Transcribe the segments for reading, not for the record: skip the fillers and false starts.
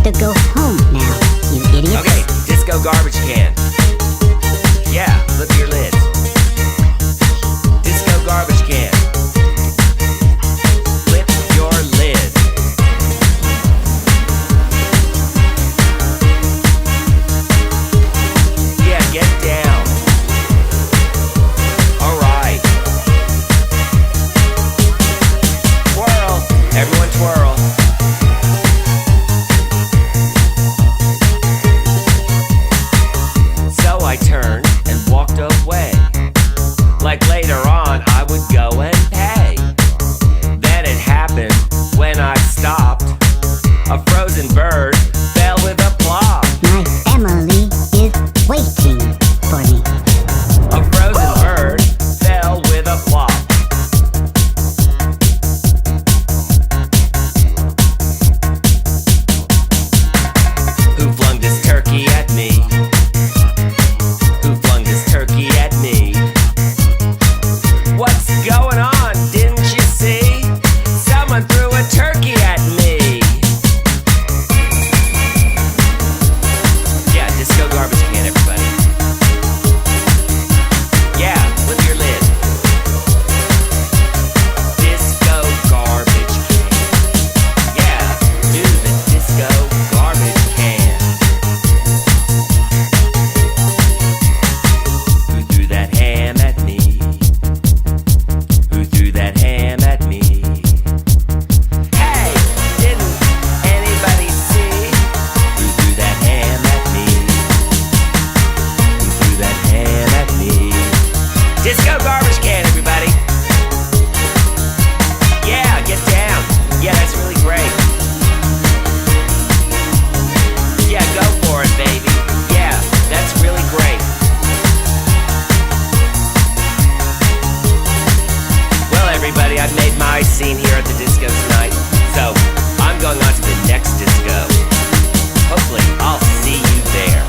to go home now, you idiots. Okay, disco garbage can. Yeah, lift your lid. Disco garbage can. Lift your lid. Yeah, get down. Alright. Twirl. Everyone twirl. So I turned and walked away. Like later on I would go and pay. Then it happened when I stopped. A frozen bird fell with a plop. My family is waiting for me. A frozen bird fell with a plop. Who flung this turkey at me? Who flung this turkey at me? What's going on? Didn't you see? Someone threw a turkey at me. Yeah, disco garbage can, everybody. Yeah, lift your lid. Disco garbage can. Yeah, do the disco garbage can. Who threw that ham at me? Who threw that ham at me? Hey, didn't anybody see? Who threw that ham at me? Who threw that ham at me? Disco garbage can, everybody. Yeah, get down. Yeah, that's really great. Yeah, go for it, baby. Yeah, that's really great. Well, everybody, I've made my scene here at the disco tonight, so I'm going on to the next disco. Hopefully, I'll see you there.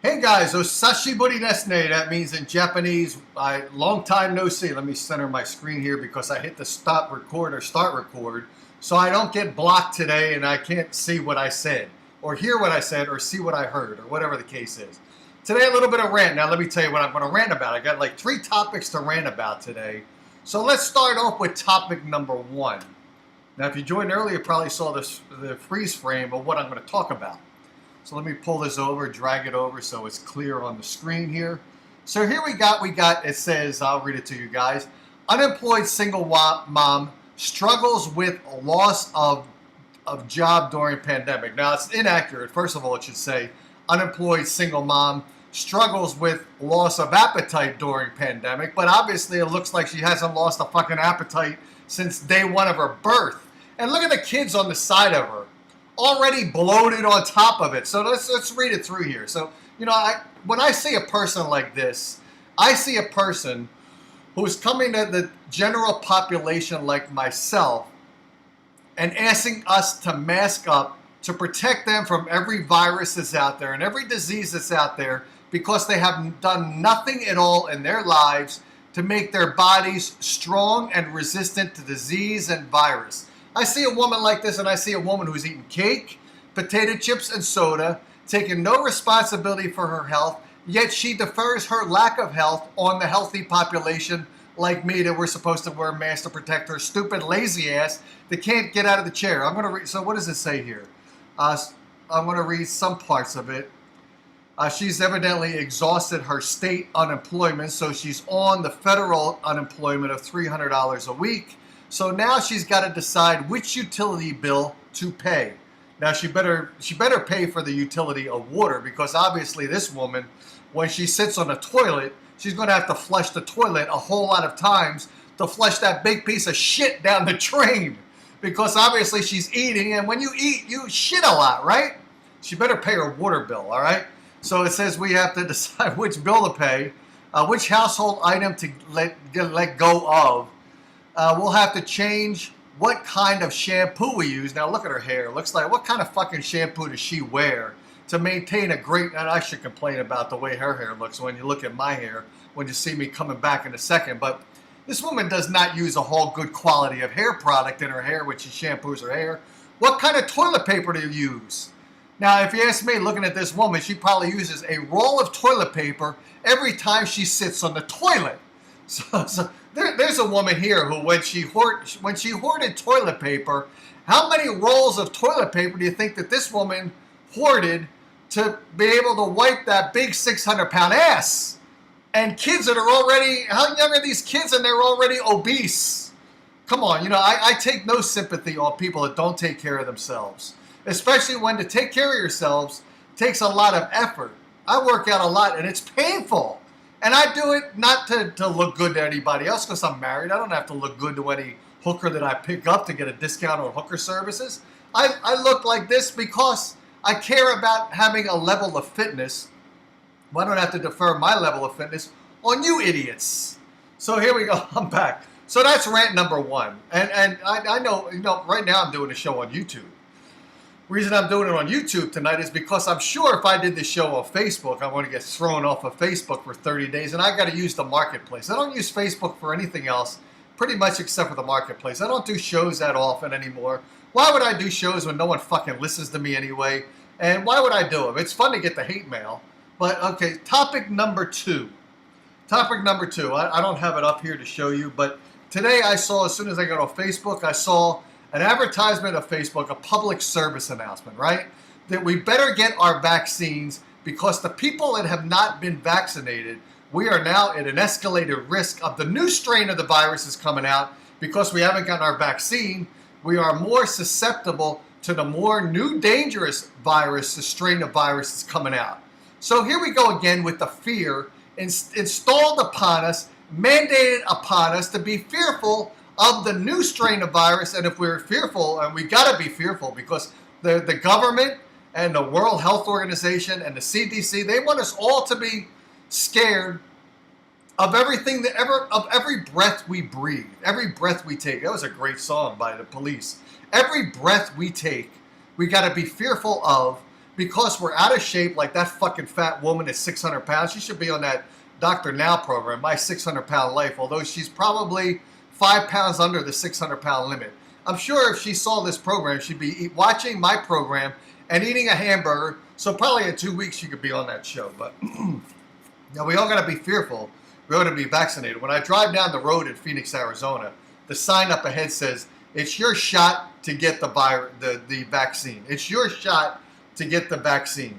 Hey guys, Osashiburi desu ne. That means in Japanese, long time no see. Let me center my screen here because I hit the stop record or start record, so I don't get blocked today and I can't see what I said or hear what I said or see what I heard or whatever the case is. Today a little bit of rant. Now let me tell you what I'm going to rant about. I got like 3 topics to rant about today. So let's start off with topic number 1. Now if you joined earlier, you probably saw the freeze frame of what I'm going to talk about. So let me pull this over, drag it over so it's clear on the screen here. So here we got, it says, I'll read it to you guys. Unemployed single mom struggles with loss of job during pandemic. Now it's inaccurate. First of all, it should say unemployed single mom struggles with loss of appetite during pandemic. But obviously it looks like she hasn't lost a fucking appetite since day 1 of her birth. And look at the kids on the side of her, already bloated on top of it. So let's read it through here. So, you know, when I see a person like this, I see a person who's coming to the general population like myself and asking us to mask up to protect them from every virus that's out there and every disease that's out there because they have done nothing at all in their lives to make their bodies strong and resistant to disease and virus. I see a woman like this, and I see a woman who's eating cake, potato chips, and soda, taking no responsibility for her health, yet she defers her lack of health on the healthy population like me that we're supposed to wear masks to protect her stupid, lazy ass that can't get out of the chair. I'm going to read. So what does it say here? I'm going to read some parts of it. She's evidently exhausted her state unemployment, so she's on the federal unemployment of $300 a week. So now she's got to decide which utility bill to pay. Now she better pay for the utility of water because obviously this woman, when she sits on the toilet, she's going to have to flush the toilet a whole lot of times to flush that big piece of shit down the drain because obviously she's eating, and when you eat, you shit a lot, right? She better pay her water bill, all right? So it says we have to decide which bill to pay, which household item to let go of. We'll have to change what kind of shampoo we use. Now look at her hair. It looks like, what kind of fucking shampoo does she wear to maintain a great, and I should complain about the way her hair looks when you look at my hair, when you see me coming back in a second. But this woman does not use a whole good quality of hair product in her hair when she shampoos her hair. What kind of toilet paper do you use? Now, if you ask me, looking at this woman, she probably uses a roll of toilet paper every time she sits on the toilet. So there's a woman here who, when she hoarded toilet paper, how many rolls of toilet paper do you think that this woman hoarded to be able to wipe that big 600-pound ass? And kids that are already, how young are these kids, and they're already obese? Come on, you know, I take no sympathy on people that don't take care of themselves. Especially when to take care of yourselves takes a lot of effort. I work out a lot, and it's painful. And I do it not to look good to anybody else because I'm married. I don't have to look good to any hooker that I pick up to get a discount on hooker services. I look like this because I care about having a level of fitness. Well, I don't have to defer my level of fitness on you idiots. So here we go. I'm back. So that's rant number one. And I know, you know, right now I'm doing a show on YouTube. Reason I'm doing it on YouTube tonight is because I'm sure if I did this show on Facebook, I'm going to get thrown off of Facebook for 30 days, and I got to use the marketplace. I don't use Facebook for anything else, pretty much except for the marketplace. I don't do shows that often anymore. Why would I do shows when no one fucking listens to me anyway? And why would I do them? It's fun to get the hate mail. But, okay, topic number two. Topic number two. I don't have it up here to show you, but today I saw, as soon as I got on Facebook, I saw an advertisement of Facebook, a public service announcement, right? That we better get our vaccines because the people that have not been vaccinated, we are now at an escalated risk of the new strain of the virus is coming out because we haven't gotten our vaccine. We are more susceptible to the more new dangerous virus, the strain of virus that's coming out. So here we go again with the fear installed upon us, mandated upon us to be fearful of the new strain of virus. And if we're fearful, and we got to be fearful because the government and the World Health Organization and the CDC, they want us all to be scared of everything of every breath we breathe, every breath we take. That was a great song by the Police. Every breath we take, we got to be fearful of because we're out of shape like that fucking fat woman is 600 pounds. She should be on that Dr. Now program, My 600-Pound Life, although she's probably 5 pounds under the 600-pound limit. I'm sure if she saw this program, she'd be watching my program and eating a hamburger. So probably in 2 weeks she could be on that show. But now we all got to be fearful. We ought to be vaccinated. When I drive down the road in Phoenix, Arizona, the sign up ahead says, "It's your shot to get the vaccine. It's your shot to get the vaccine."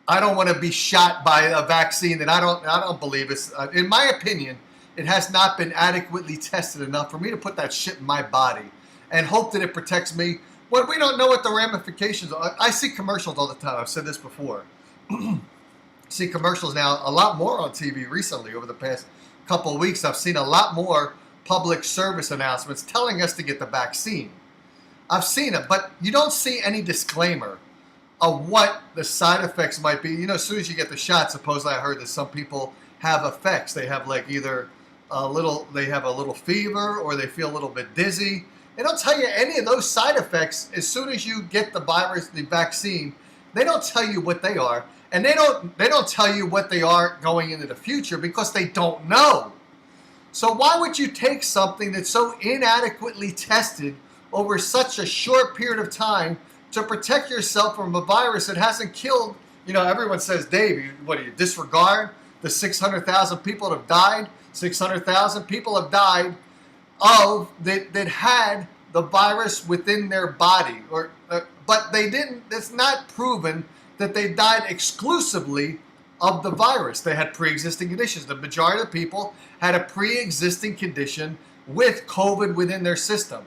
I don't want to be shot by a vaccine that I don't believe it's. In my opinion, it has not been adequately tested enough for me to put that shit in my body and hope that it protects me when we don't know what the ramifications are. I see commercials all the time. I've said this before. See commercials now a lot more on TV recently. Over the past couple of weeks, I've seen a lot more public service announcements telling us to get the vaccine. I've seen it, but you don't see any disclaimer of what the side effects might be. You know, as soon as you get the shot, supposedly I heard that some people have effects. They have like either they have a little fever or they feel a little bit dizzy. They don't tell you any of those side effects as soon as you get the virus, the vaccine. They don't tell you what they are, and they don't tell you what they are going into the future because they don't know. So why would you take something that's so inadequately tested over such a short period of time to protect yourself from a virus that hasn't killed? You know, everyone says, Dave, what do you disregard the 600,000 people that have died? 600,000 people have died that had the virus within their body, but they didn't. It's not proven that they died exclusively of the virus. They had pre-existing conditions. The majority of the people had a pre-existing condition with COVID within their system.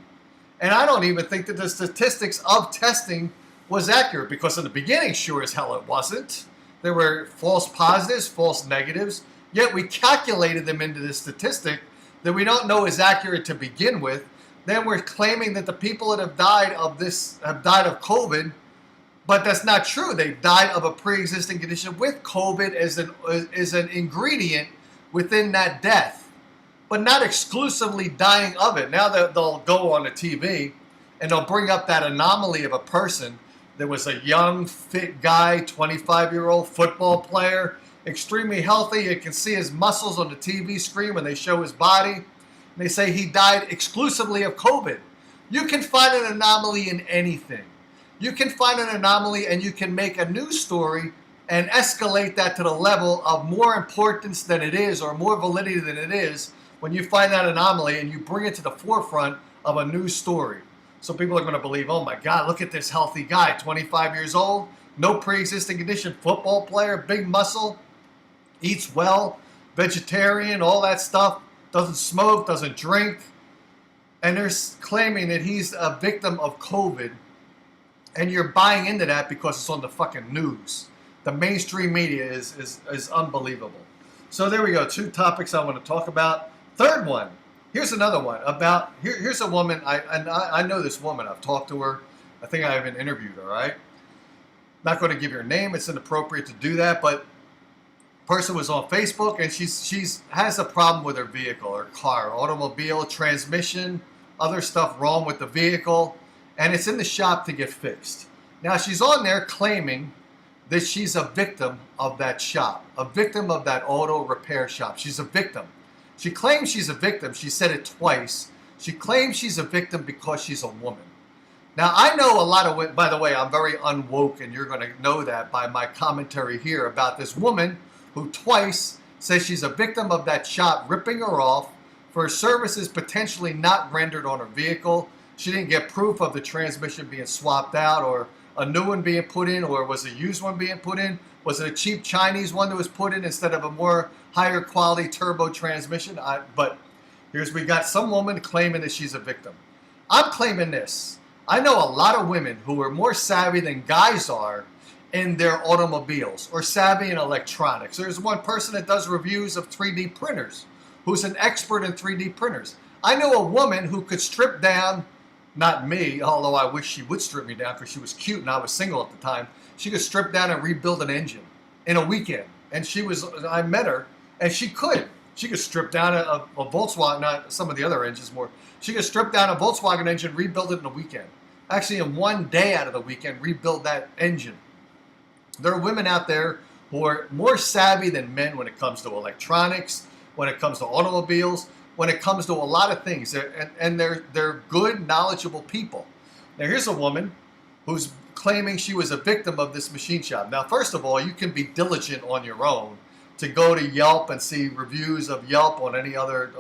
And I don't even think that the statistics of testing was accurate because in the beginning, sure as hell it wasn't. There were false positives, false negatives, yet we calculated them into this statistic that we don't know is accurate to begin with. Then we're claiming that the people that have died of COVID But that's not true. They died of a pre-existing condition with COVID as an ingredient within that death, but not exclusively dying of it. Now they'll go on the TV and they'll bring up that anomaly of a person. There was a young, fit guy, 25-year-old football player, extremely healthy. You can see his muscles on the TV screen when they show his body. And they say he died exclusively of COVID. You can find an anomaly in anything. You can find an anomaly and you can make a news story and escalate that to the level of more importance than it is, or more validity than it is, when you find that anomaly and you bring it to the forefront of a news story. So people are going to believe, oh my God, look at this healthy guy, 25 years old, no pre-existing condition, football player, big muscle, eats well, vegetarian, all that stuff, doesn't smoke, doesn't drink. And they're claiming that he's a victim of COVID. And you're buying into that because it's on the fucking news. The mainstream media is unbelievable. So there we go. 2 topics I want to talk about. Third one. Here's another one about. Here's a woman. I know this woman. I've talked to her. I think I haven't interviewed her. Right. Not going to give her name. It's inappropriate to do that. But person was on Facebook and she's has a problem with her vehicle, her car, automobile, transmission, other stuff wrong with the vehicle. And it's in the shop to get fixed. Now she's on there claiming that she's a victim of that shop, a victim of that auto repair shop. She's a victim. She claims she's a victim. She said it twice. She claims she's a victim because she's a woman. Now I know a lot of women, by the way, I'm very unwoke and you're going to know that by my commentary here about this woman who twice says she's a victim of that shop ripping her off for services potentially not rendered on her vehicle. She didn't get proof of the transmission being swapped out, or a new one being put in, or was a used one being put in? Was it a cheap Chinese one that was put in instead of a more higher quality turbo transmission? But we got some woman claiming that she's a victim. I'm claiming this. I know a lot of women who are more savvy than guys are in their automobiles, or savvy in electronics. There's one person that does reviews of 3D printers, who's an expert in 3D printers. I know a woman who could strip down. Not me, although I wish she would strip me down because she was cute and I was single at the time. She could strip down and rebuild an engine in a weekend. And I met her, and she could. She could strip down a Volkswagen, not some of the other engines more. She could strip down a Volkswagen engine, rebuild it in a weekend. Actually, in one day out of the weekend, rebuild that engine. There are women out there who are more savvy than men when it comes to electronics, when it comes to automobiles, when it comes to a lot of things, and they're good, knowledgeable people. Now, here's a woman who's claiming she was a victim of this machine shop. Now, first of all, you can be diligent on your own to go to Yelp and see reviews of Yelp on any other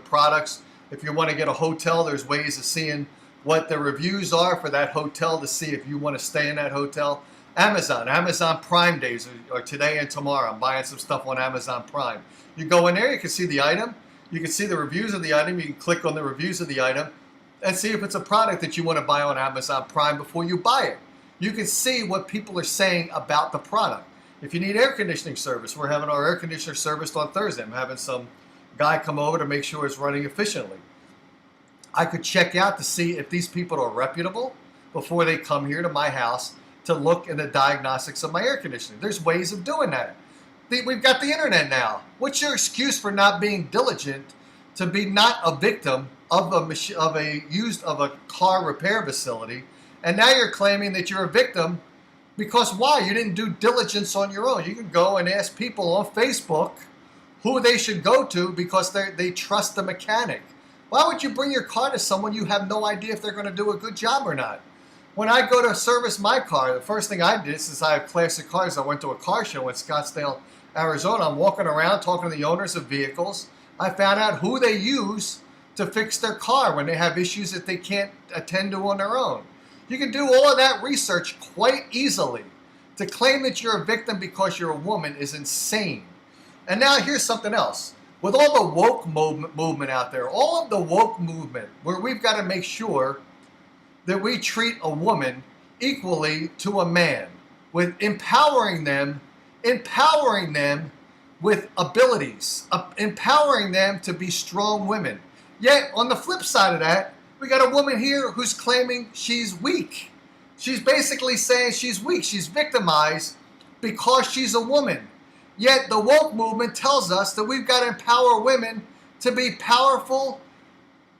products. If you want to get a hotel, there's ways of seeing what the reviews are for that hotel to see if you want to stay in that hotel. Amazon Prime days are today and tomorrow. I'm buying some stuff on Amazon Prime. You go in there, you can see the item. You can see the reviews of the item. You can click on the reviews of the item and see if it's a product that you want to buy on Amazon Prime before you buy it. You can see what people are saying about the product. If you need air conditioning service, we're having our air conditioner serviced on Thursday. I'm having some guy come over to make sure it's running efficiently. I could check out to see if these people are reputable before they come here to my house to look in the diagnostics of my air conditioning. There's ways of doing that. We've got the internet now. What's your excuse for not being diligent to be not a victim of a car repair facility, and now you're claiming that you're a victim because why? You didn't do diligence on your own. You can go and ask people on Facebook who they should go to because they trust the mechanic. Why would you bring your car to someone you have no idea if they're going to do a good job or not? When I go to service my car, the first thing I did, since I have classic cars, I went to a car show in Scottsdale, Arizona. I'm walking around talking to the owners of vehicles. I found out who they use to fix their car when they have issues that they can't attend to on their own. You can do all of that research quite easily. To claim that you're a victim because you're a woman is insane. And now here's something else. With all the woke movement out there, all of the woke movement, where we've got to make sure that we treat a woman equally to a man, with empowering them with abilities, empowering them to be strong women. Yet, on the flip side of that, we got a woman here who's claiming she's weak. She's basically saying she's weak. She's victimized because she's a woman. Yet the woke movement tells us that we've got to empower women to be powerful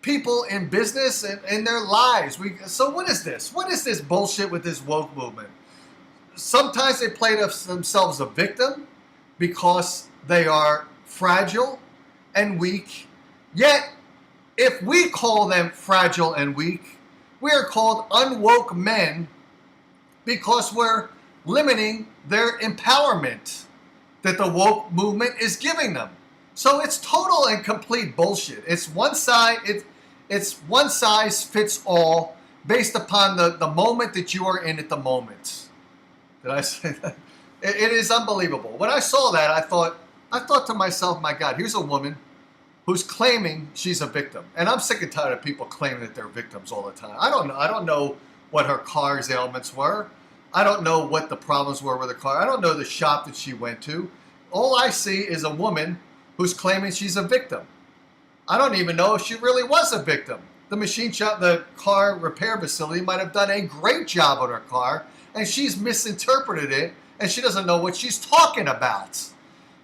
people in business and in their lives. So what is this? What is this bullshit with this woke movement? Sometimes they play themselves a victim because they are fragile and weak. Yet, if we call them fragile and weak, we are called unwoke men because we're limiting their empowerment that the woke movement is giving them. So it's total and complete bullshit. It's one size fits all based upon the moment that you are in at the moment. Did I say that? It is unbelievable. When I saw that, I thought to myself, my God, here's a woman who's claiming she's a victim. And I'm sick and tired of people claiming that they're victims all the time. I don't know what her car's ailments were. I don't know what the problems were with her car. I don't know the shop that she went to. All I see is a woman who's claiming she's a victim. I don't even know if she really was a victim. The machine shop, the car repair facility might have done a great job on her car, and she's misinterpreted it, and she doesn't know what she's talking about.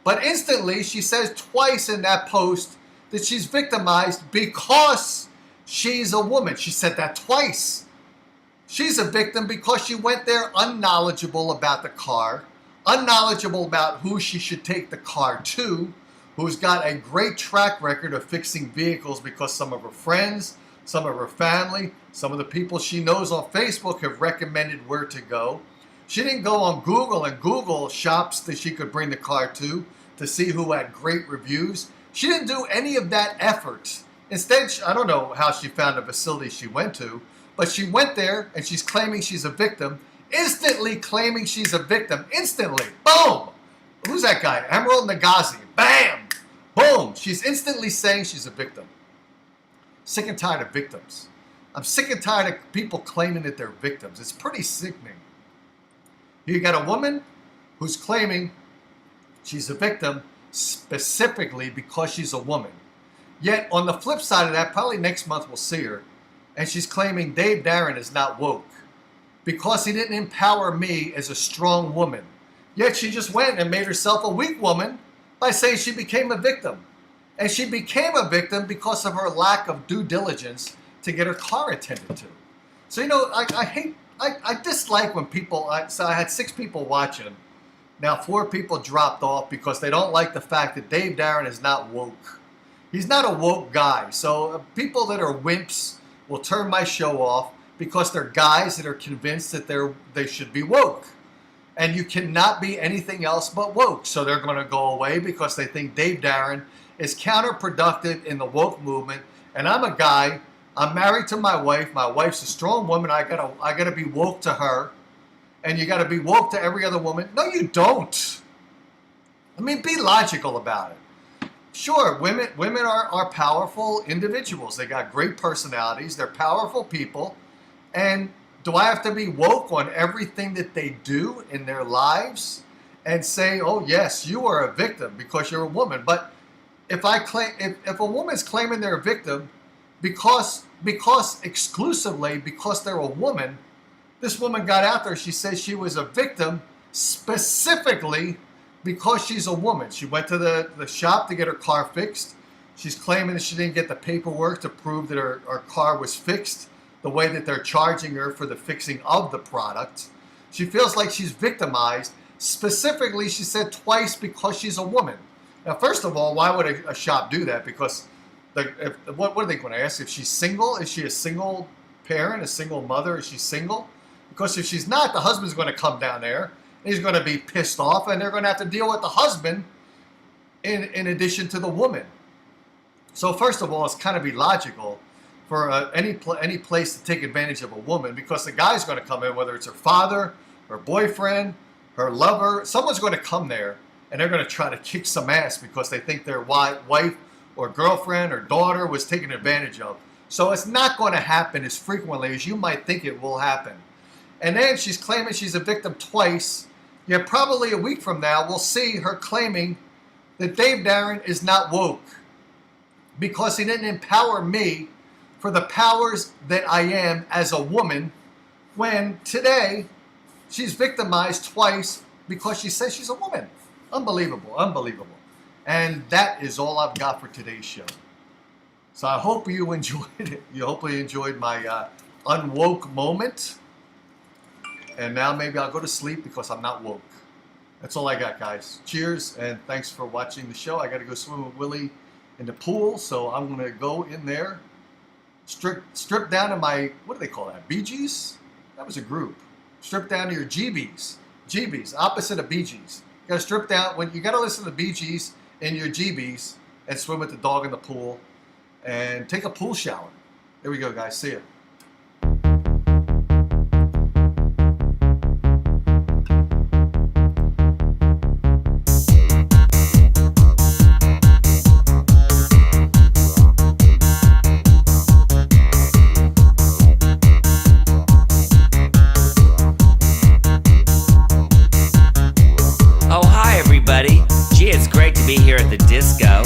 But instantly, she says twice in that post that she's victimized because she's a woman. She said that twice. She's a victim because she went there unknowledgeable about the car, unknowledgeable about who she should take the car to, who's got a great track record of fixing vehicles because some of her friends, some of her family, some of the people she knows on Facebook have recommended where to go. She didn't go on Google and Google shops that she could bring the car to see who had great reviews. She didn't do any of that effort. Instead, I don't know how she found the facility she went to, but she went there and she's claiming she's a victim, instantly claiming she's a victim, instantly. Boom! Who's that guy? Emerald Nagazi. Bam! Boom! She's instantly saying she's a victim. Sick and tired of victims. I'm sick and tired of people claiming that they're victims. It's pretty sickening. You got a woman who's claiming she's a victim specifically because she's a woman. Yet on the flip side of that, probably next month we'll see her, and she's claiming Dave Darren is not woke because he didn't empower me as a strong woman. Yet she just went and made herself a weak woman by saying she became a victim. And she became a victim because of her lack of due diligence to get her car attended to. So, I dislike when people, so I had 6 people watching. Now 4 people dropped off because they don't like the fact that Dave Darren is not woke. He's not a woke guy. So people that are wimps will turn my show off because they're guys that are convinced that they should be woke. And you cannot be anything else but woke. So they're going to go away because they think Dave Darren is counterproductive in the woke movement. And I'm a guy, I'm married to my wife. My wife's a strong woman. I gotta be woke to her. And you gotta be woke to every other woman. No, you don't. I mean, be logical about it. Sure, women are powerful individuals. They got great personalities. They're powerful people. And do I have to be woke on everything that they do in their lives and say, oh yes, you are a victim because you're a woman? But if a woman's claiming they're a victim because exclusively because they're a woman, this woman got out there, she says she was a victim specifically because she's a woman. She went to the shop to get her car fixed. She's claiming that she didn't get the paperwork to prove that her car was fixed the way that they're charging her for the fixing of the product. She feels like she's victimized. Specifically, she said twice because she's a woman. Now, first of all, why would a shop do that? Because what are they going to ask? If she's single? Is she a single parent, a single mother? Is she single? Because if she's not, the husband's going to come down there. And he's going to be pissed off, and they're going to have to deal with the husband in addition to the woman. So first of all, it's kind of illogical for any place to take advantage of a woman because the guy's going to come in, whether it's her father, her boyfriend, her lover. Someone's going to come there, and they're going to try to kick some ass because they think their wife or girlfriend or daughter was taken advantage of. So it's not going to happen as frequently as you might think it will happen. And then she's claiming she's a victim twice. Yet probably a week from now, we'll see her claiming that Dave Darren is not woke because he didn't empower me for the powers that I am as a woman when today she's victimized twice because she says she's a woman. Unbelievable, unbelievable. And that is all I've got for today's show. So I hope you enjoyed it. You hopefully enjoyed my unwoke moment. And now maybe I'll go to sleep because I'm not woke. That's all I got, guys. Cheers, and thanks for watching the show. I got to go swim with Willie in the pool, so I'm going to go in there, strip down to my, what do they call that, BGs? That was a group. Strip down to your GBs. GBs, opposite of BGs. You got to strip down, when you got to listen to BGs in your GBs and swim with the dog in the pool and take a pool shower. There we go, guys. See ya. Gee, it's great to be here at the disco.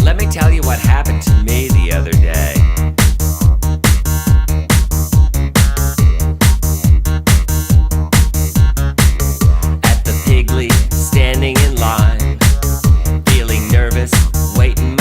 Let me tell you what happened to me the other day. At the Piggly, standing in line, feeling nervous, waiting